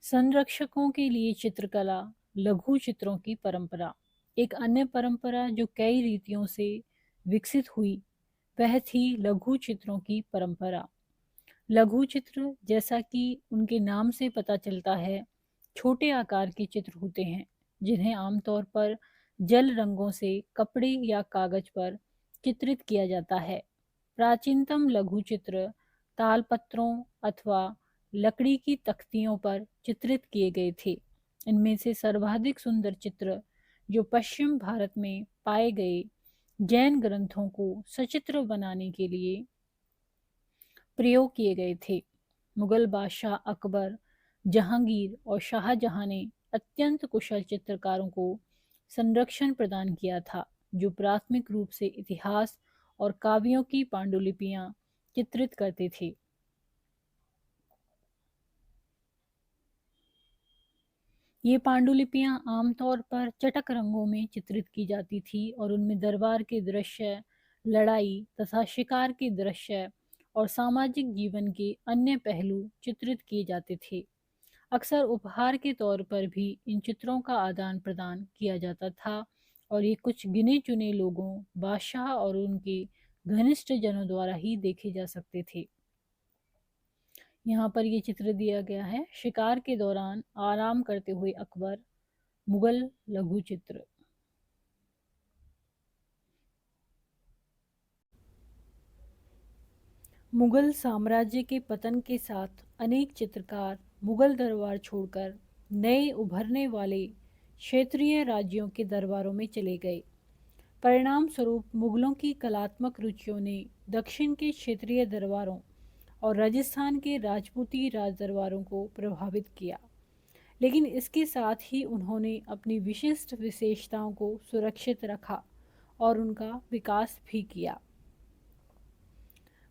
संरक्षकों के लिए चित्रकला, लघु चित्रों की परंपरा। एक अन्य परंपरा जो कई रीतियों से विकसित हुई, वह थी लघु चित्रों की परंपरा। लघु चित्र, जैसा कि उनके नाम से पता चलता है, छोटे आकार के चित्र होते हैं जिन्हें आमतौर पर जल रंगों से कपड़े या कागज पर चित्रित किया जाता है। प्राचीनतम लघु चित्र तालपत्रों अथवा लकड़ी की तख्तियों पर चित्रित किए गए थे। इनमें से सर्वाधिक सुंदर चित्र जो पश्चिम भारत में पाए गए जैन ग्रंथों को सचित्र बनाने के लिए प्रयोग किए गए थे। मुगल बादशाह अकबर, जहांगीर और शाहजहां ने अत्यंत कुशल चित्रकारों को संरक्षण प्रदान किया था, जो प्राथमिक रूप से इतिहास और काव्यों की पांडुलिपियां चित्रित करते थे। ये पांडुलिपियां आमतौर पर चटक रंगों में चित्रित की जाती थी और उनमें दरबार के दृश्य, लड़ाई तथा शिकार के दृश्य और सामाजिक जीवन के अन्य पहलू चित्रित किए जाते थे। अक्सर उपहार के तौर पर भी इन चित्रों का आदान प्रदान किया जाता था और ये कुछ गिने चुने लोगों, बादशाह और उनके घनिष्ठ जनों द्वारा ही देखे जा सकते थे। यहाँ पर ये चित्र दिया गया है, शिकार के दौरान आराम करते हुए अकबर, मुगल लघु चित्र। मुगल साम्राज्य के पतन के साथ अनेक चित्रकार मुगल दरबार छोड़कर नए उभरने वाले क्षेत्रीय राज्यों के दरबारों में चले गए। परिणाम स्वरूप मुगलों की कलात्मक रुचियों ने दक्षिण के क्षेत्रीय दरबारों और राजस्थान के राजपूती राज दरबारों को प्रभावित किया, लेकिन इसके साथ ही उन्होंने अपनी विशिष्ट विशेषताओं को सुरक्षित रखा और उनका विकास भी किया।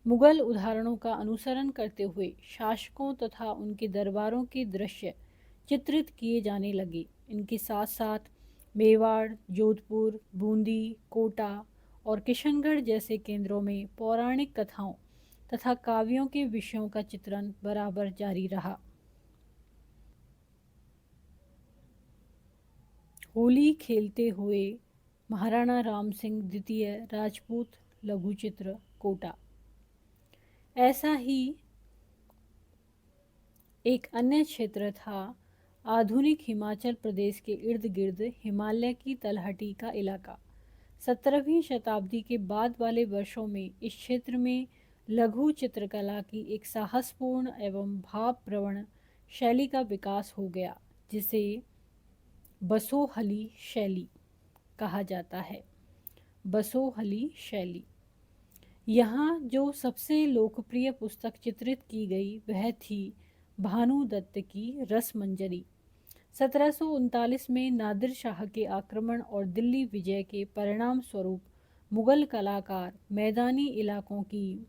मुगल उदाहरणों का अनुसरण करते हुए शासकों तथा उनके दरबारों के दृश्य चित्रित किए जाने लगे। इनके साथ साथ मेवाड़, जोधपुर, बूंदी, कोटा और किशनगढ़ जैसे केंद्रों में पौराणिक कथाओं तथा काव्यों के विषयों का चित्रण बराबर जारी रहा। होली खेलते हुए महाराणा राम सिंह द्वितीय राजपूत लघु चित्र, कोटा। ऐसा ही एक अन्य क्षेत्र था आधुनिक हिमाचल प्रदेश के इर्द गिर्द हिमालय की तलहटी का इलाका। 17वीं शताब्दी के बाद वाले वर्षों में इस क्षेत्र में लघु चित्रकला की एक साहसपूर्ण एवं भावप्रवण शैली का विकास हो गया, जिसे बसोहली शैली कहा जाता है। बसोहली शैली। यहाँ जो सबसे लोकप्रिय पुस्तक चित्रित की गई वह थी भानु दत्त की रसमंजरी। 1739 में नादिर शाह के आक्रमण और दिल्ली विजय के परिणाम स्वरूप मुगल कलाकार मैदानी इलाकों की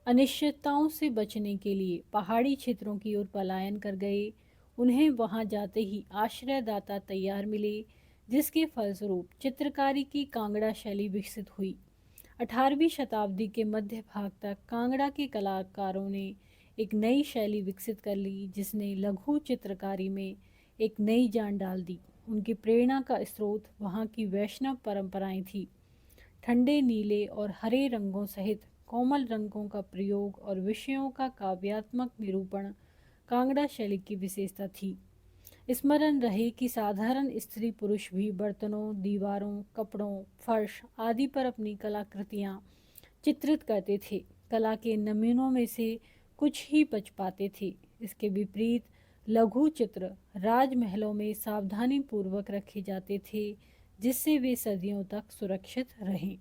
अनिश्चितताओं से बचने के लिए पहाड़ी क्षेत्रों की ओर पलायन कर गए। उन्हें वहां जाते ही आश्रयदाता तैयार मिले, जिसके फलस्वरूप चित्रकारी की कांगड़ा शैली विकसित हुई। 18वीं शताब्दी के मध्य भाग तक कांगड़ा के कलाकारों ने एक नई शैली विकसित कर ली, जिसने लघु चित्रकारी में एक नई जान डाल दी। उनकी प्रेरणा का स्रोत वहाँ की वैष्णव परंपराएं थी। ठंडे नीले और हरे रंगों सहित कोमल रंगों का प्रयोग और विषयों का काव्यात्मक निरूपण कांगड़ा शैली की विशेषता थी। स्मरण रहे कि साधारण स्त्री पुरुष भी बर्तनों, दीवारों, कपड़ों, फर्श आदि पर अपनी कलाकृतियाँ चित्रित करते थे। कला के नमूनों में से कुछ ही बच पाते थे। इसके विपरीत लघु चित्र राजमहलों में सावधानी पूर्वक रखे जाते थे, जिससे वे सदियों तक सुरक्षित रहें।